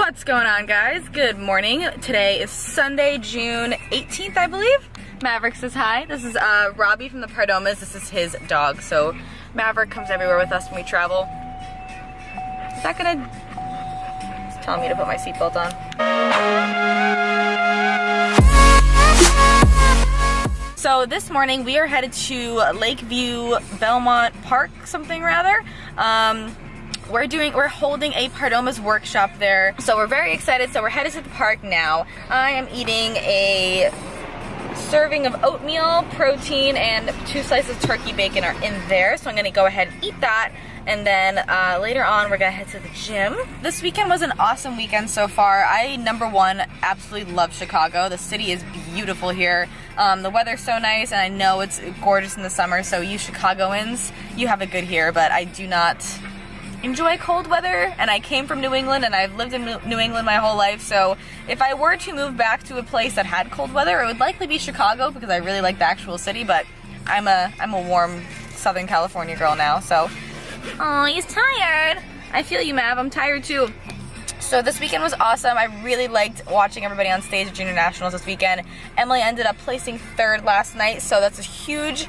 What's going on, guys? Good morning. Today is Sunday, June 18th, I believe. Maverick says hi. This is Robbie from the Perdomas. This is his dog. So Maverick comes everywhere with us when we travel. Is that gonna... It's telling me to put my seatbelt on. So this morning we are headed to Lakeview Belmont Park, something rather. We're holding a Perdomas workshop there. So we're very excited. So we're headed to the park now. I am eating a serving of oatmeal, protein, and 2 slices of turkey bacon are in there. So I'm gonna go ahead and eat that. And then later on, we're gonna head to the gym. This weekend was an awesome weekend so far. I, number one, absolutely love Chicago. The city is beautiful here. The weather's so nice, and I know it's gorgeous in the summer, so you Chicagoans, you have it good here, but I do not enjoy cold weather, and I came from New England, and I've lived in New England my whole life, so if I were to move back to a place that had cold weather, it would likely be Chicago, because I really like the actual city, but I'm a warm Southern California girl now, so. Oh, he's tired. I feel you, Mav. I'm tired too. So this weekend was awesome. I really liked watching everybody on stage at Junior Nationals this weekend. Emily ended up placing 3rd last night, so that's a huge,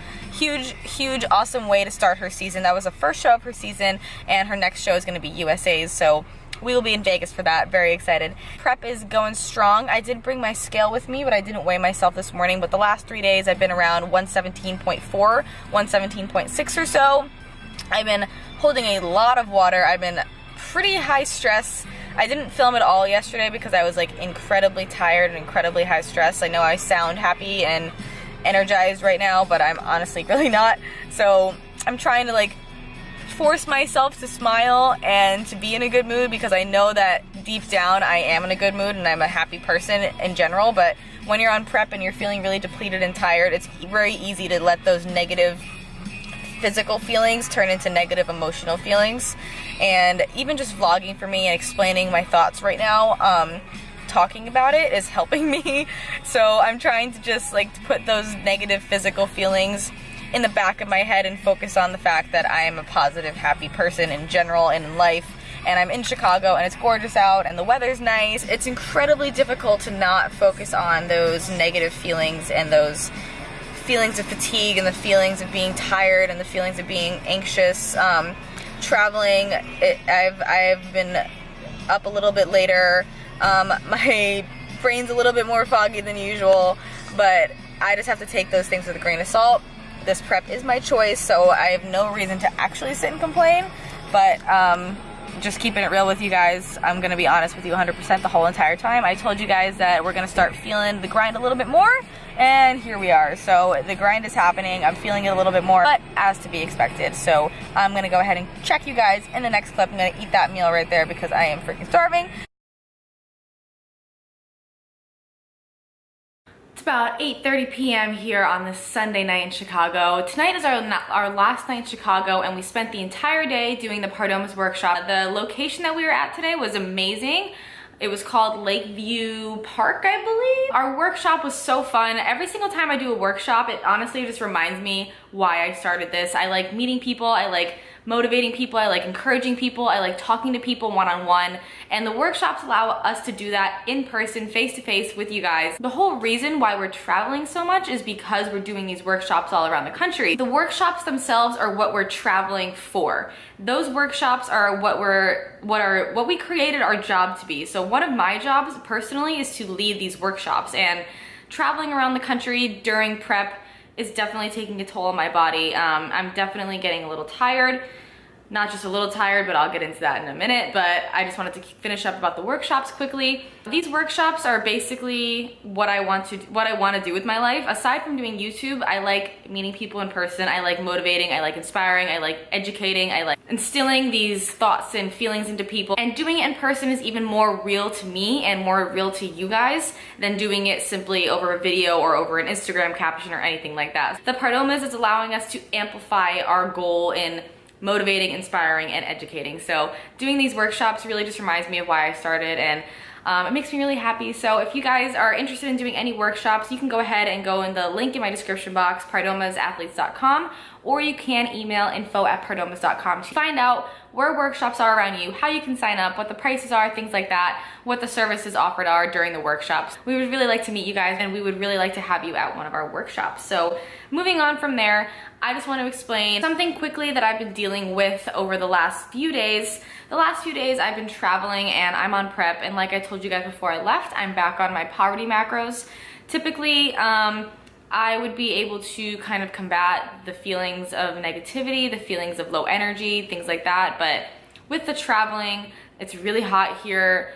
awesome way to start her season. That was the first show of her season, and her next show is going to be USA's, so we will be in Vegas for that. Very excited. Prep is going strong. I did bring my scale with me, but I didn't weigh myself this morning, but the last 3 days I've been around 117.4, 117.6 or so. I've been holding a lot of water. I've been pretty high stress. I didn't film it all yesterday because I was like incredibly tired and incredibly high stress. I know I sound happy and energized right now, but I'm honestly really not. So I'm trying to like force myself to smile and to be in a good mood, because I know that deep down I am in a good mood and I'm a happy person in general. But when you're on prep and you're feeling really depleted and tired, it's very easy to let those negative physical feelings turn into negative emotional feelings. And even just vlogging for me and explaining my thoughts right now, talking about it is helping me. So I'm trying to just like put those negative physical feelings in the back of my head and focus on the fact that I am a positive, happy person in general and in life. And I'm in Chicago and it's gorgeous out and the weather's nice. It's incredibly difficult to not focus on those negative feelings and those feelings of fatigue and the feelings of being tired and the feelings of being anxious. Traveling, I've been up a little bit later. My brain's a little bit more foggy than usual, but I just have to take those things with a grain of salt. This prep is my choice, so I have no reason to actually sit and complain, but just keeping it real with you guys, I'm gonna be honest with you 100% the whole entire time. I told you guys that we're gonna start feeling the grind a little bit more, and here we are. So the grind is happening. I'm feeling it a little bit more, but as to be expected. So I'm gonna go ahead and check you guys in the next clip. I'm gonna eat that meal right there because I am freaking starving. It's about 8:30 p.m. here on this Sunday night in Chicago. Tonight is our last night in Chicago, and we spent the entire day doing the Perdomas workshop. The location that we were at today was amazing. It was called Lakeview Park, I believe. Our workshop was so fun. Every single time I do a workshop, it honestly just reminds me why I started this. I like meeting people, I like motivating people, I like encouraging people, I like talking to people one-on-one, and the workshops allow us to do that in person, face-to-face with you guys. The whole reason why we're traveling so much is because we're doing these workshops all around the country. The workshops themselves are what we're traveling for. Those workshops are what we created our job to be. So one of my jobs personally is to lead these workshops, and traveling around the country during prep is definitely taking a toll on my body. I'm definitely getting a little tired. Not just a little tired, but I'll get into that in a minute. But I just wanted to finish up about the workshops quickly. These workshops are basically what I want to do with my life. Aside from doing YouTube, I like meeting people in person. I like motivating, I like inspiring, I like educating, I like instilling these thoughts and feelings into people. And doing it in person is even more real to me and more real to you guys than doing it simply over a video or over an Instagram caption or anything like that. The Perdomas is allowing us to amplify our goal in motivating, inspiring, and educating. So doing these workshops really just reminds me of why I started, and it makes me really happy. So if you guys are interested in doing any workshops, you can go ahead and go in the link in my description box, perdomasathletes.com, or you can email info@perdomas.com to find out where workshops are around you, how you can sign up, what the prices are, things like that, what the services offered are during the workshops. We would really like to meet you guys, and we would really like to have you at one of our workshops. So moving on from there, I just want to explain something quickly that I've been dealing with over the last few days. The last few days I've been traveling and I'm on prep, and like I told you guys before I left, I'm back on my poverty macros. Typically, I would be able to kind of combat the feelings of negativity, the feelings of low energy, things like that. But with the traveling, it's really hot here.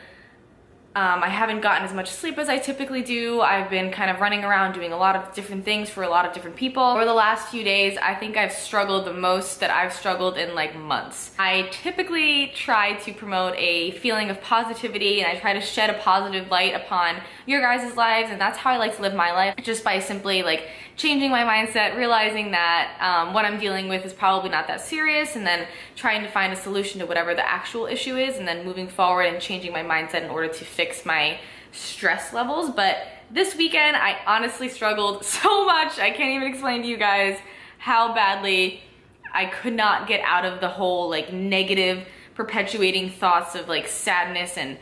I haven't gotten as much sleep as I typically do. I've been kind of running around doing a lot of different things for a lot of different people. Over the last few days, I think I've struggled the most that I've struggled in like months. I typically try to promote a feeling of positivity, and I try to shed a positive light upon your guys' lives, and that's how I like to live my life, just by simply like changing my mindset, realizing that what I'm dealing with is probably not that serious, and then trying to find a solution to whatever the actual issue is, and then moving forward and changing my mindset in order to fix my stress levels. But this weekend, I honestly struggled so much. I can't even explain to you guys how badly I could not get out of the whole like negative perpetuating thoughts of like sadness and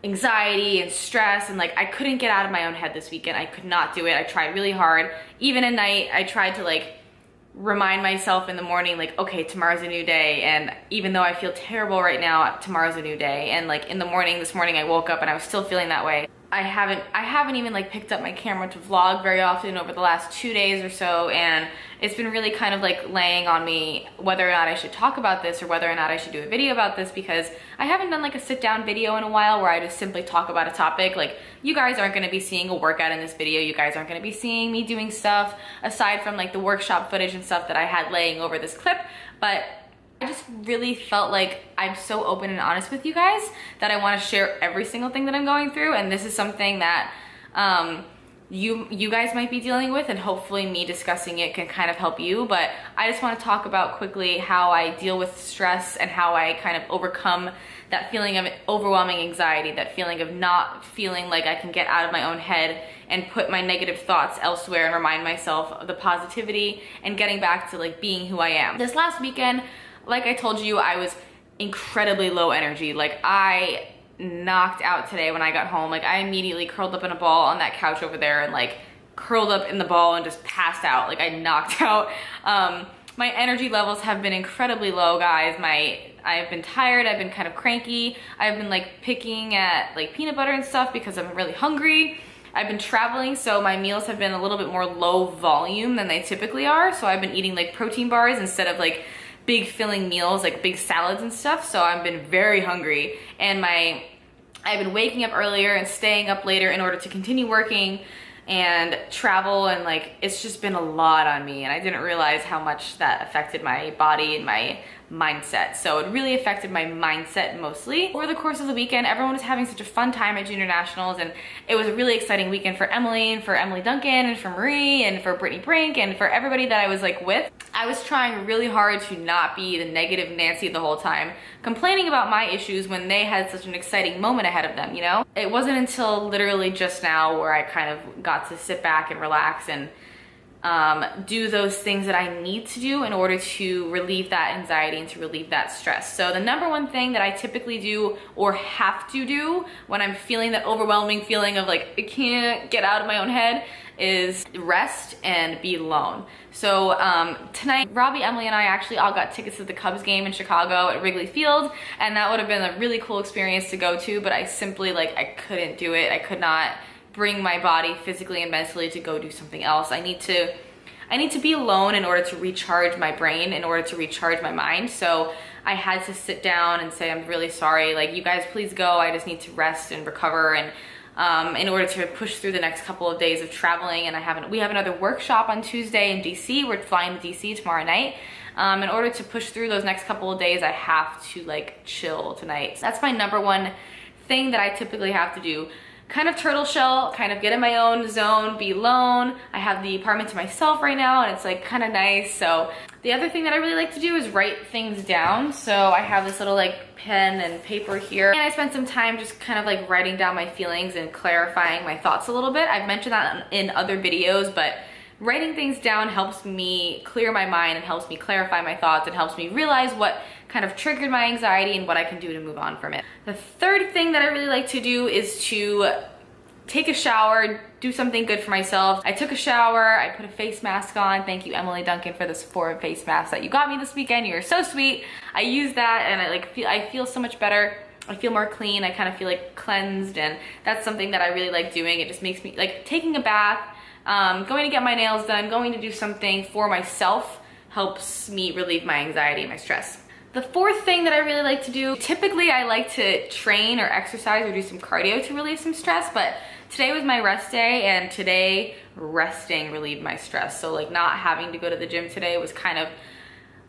anxiety and stress, and like I couldn't get out of my own head this weekend. I could not do it. I tried really hard. Even at night, I tried to like remind myself in the morning, like, okay, tomorrow's a new day, and even though I feel terrible right now, tomorrow's a new day. And like in the morning, this morning I woke up and I was still feeling that way. I haven't even like picked up my camera to vlog very often over the last 2 days or so, and it's been really kind of like laying on me whether or not I should talk about this or whether or not I should do a video about this, because I haven't done like a sit down video in a while where I just simply talk about a topic. Like, you guys aren't going to be seeing a workout in this video. You guys aren't going to be seeing me doing stuff aside from like the workshop footage and stuff that I had laying over this clip. But I just really felt like I'm so open and honest with you guys that I want to share every single thing that I'm going through, and this is something that you guys might be dealing with, and hopefully me discussing it can kind of help you. But I just want to talk about quickly how I deal with stress and how I kind of overcome that feeling of overwhelming anxiety, that feeling of not feeling like I can get out of my own head and put my negative thoughts elsewhere and remind myself of the positivity and getting back to like being who I am. This last weekend, like I told you, I was incredibly low energy. Like, I knocked out today when I got home. Like, I immediately curled up in a ball on that couch over there and like curled up in the ball and just passed out. Like, I knocked out. My energy levels have been incredibly low, guys. I've been tired. I've been kind of cranky. I've been like picking at like peanut butter and stuff because I'm really hungry. I've been traveling, so my meals have been a little bit more low volume than they typically are. So I've been eating like protein bars instead of like big filling meals, like big salads and stuff. So I've been very hungry, and I've been waking up earlier and staying up later in order to continue working and travel, and like it's just been a lot on me, and I didn't realize how much that affected my body and my mindset. So it really affected my mindset mostly. Over the course of the weekend, everyone was having such a fun time at Junior Nationals, and it was a really exciting weekend for Emily and for Emily Duncan and for Marie and for Brittany Brink and for everybody that I was like with. I was trying really hard to not be the negative Nancy the whole time, complaining about my issues when they had such an exciting moment ahead of them, you know? It wasn't until literally just now where I kind of got to sit back and relax and do those things that I need to do in order to relieve that anxiety and to relieve that stress. So the number one thing that I typically do or have to do when I'm feeling that overwhelming feeling of like I can't get out of my own head is rest and be alone. So tonight, Robbie, Emily, and I actually all got tickets to the Cubs game in Chicago at Wrigley Field, and that would have been a really cool experience to go to, but I simply like I couldn't do it. I could not bring my body physically and mentally to go do something else. I need to be alone in order to recharge my brain, in order to recharge my mind. So I had to sit down and say, I'm really sorry, like you guys please go. I just need to rest and recover, and in order to push through the next couple of days of traveling. And we have another workshop on Tuesday in DC. We're flying to DC tomorrow night. In order to push through those next couple of days, I have to like chill tonight. So that's my number one thing that I typically have to do. Kind of turtle shell, kind of get in my own zone, be alone. I have the apartment to myself right now, and it's like kind of nice. So the other thing that I really like to do is write things down. So I have this little like pen and paper here, and I spent some time just kind of like writing down my feelings and clarifying my thoughts a little bit. I've mentioned that in other videos, but writing things down helps me clear my mind and helps me clarify my thoughts and helps me realize what kind of triggered my anxiety and what I can do to move on from it. The third thing that I really like to do is to take a shower, do something good for myself. I took a shower, I put a face mask on. Thank you, Emily Duncan, for the Sephora face mask that you got me this weekend. You're so sweet. I use that and I feel so much better. I feel more clean. I kind of feel like cleansed, and that's something that I really like doing. It just makes me like taking a bath, going to get my nails done, going to do something for myself helps me relieve my anxiety and my stress. The fourth thing that I really like to do, typically I like to train or exercise or do some cardio to relieve some stress, but today was my rest day, and today resting relieved my stress. So like not having to go to the gym today was kind of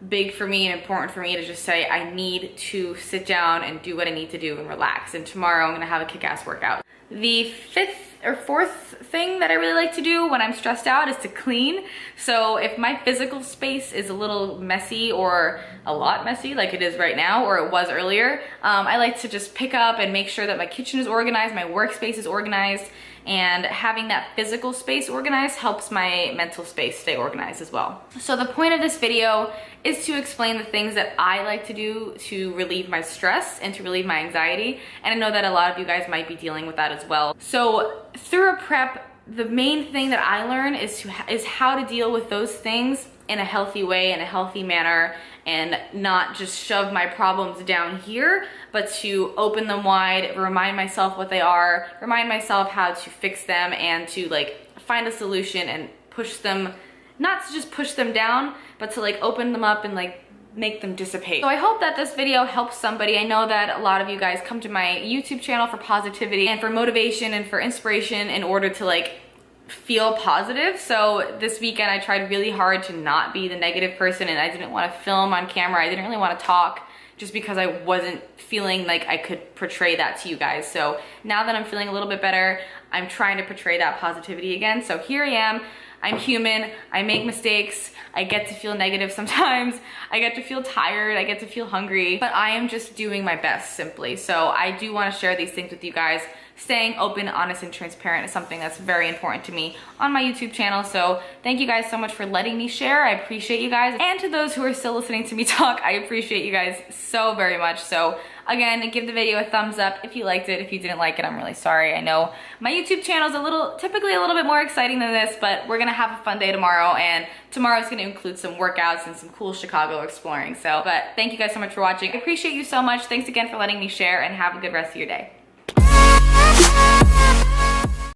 big for me and important for me to just say I need to sit down and do what I need to do and relax. And tomorrow I'm gonna have a kick-ass workout. The fifth or fourth thing that I really like to do when I'm stressed out is to clean. So if my physical space is a little messy or a lot messy like it is right now or it was earlier, I like to just pick up and make sure that my kitchen is organized, my workspace is organized, and having that physical space organized helps my mental space stay organized as well. So the point of this video is to explain the things that I like to do to relieve my stress and to relieve my anxiety. And I know that a lot of you guys might be dealing with that as well. So through a prep, the main thing that I learn is how to deal with those things in a healthy way, in a healthy manner, and not just shove my problems down here, but to open them wide, remind myself what they are, remind myself how to fix them, and to like find a solution and push them, not to just push them down, but to like open them up and like make them dissipate. So I hope that this video helps somebody. I know that a lot of you guys come to my YouTube channel for positivity and for motivation and for inspiration in order to like feel positive. So this weekend I tried really hard to not be the negative person, and I didn't want to film on camera. I didn't really want to talk just because I wasn't feeling like I could portray that to you guys. So now that I'm feeling a little bit better, I'm trying to portray that positivity again. So here I am. I'm human, I make mistakes, I get to feel negative sometimes, I get to feel tired, I get to feel hungry, but I am just doing my best simply. So I do want to share these things with you guys. Staying open, honest, and transparent is something that's very important to me on my YouTube channel. So thank you guys so much for letting me share. I appreciate you guys. And to those who are still listening to me talk, I appreciate you guys so very much. So again, give the video a thumbs up if you liked it. If you didn't like it, I'm really sorry. I know my YouTube channel is typically a little bit more exciting than this, but we're gonna have a fun day tomorrow, and tomorrow's gonna include some workouts and some cool Chicago exploring. So, but thank you guys so much for watching. I appreciate you so much. Thanks again for letting me share, and have a good rest of your day.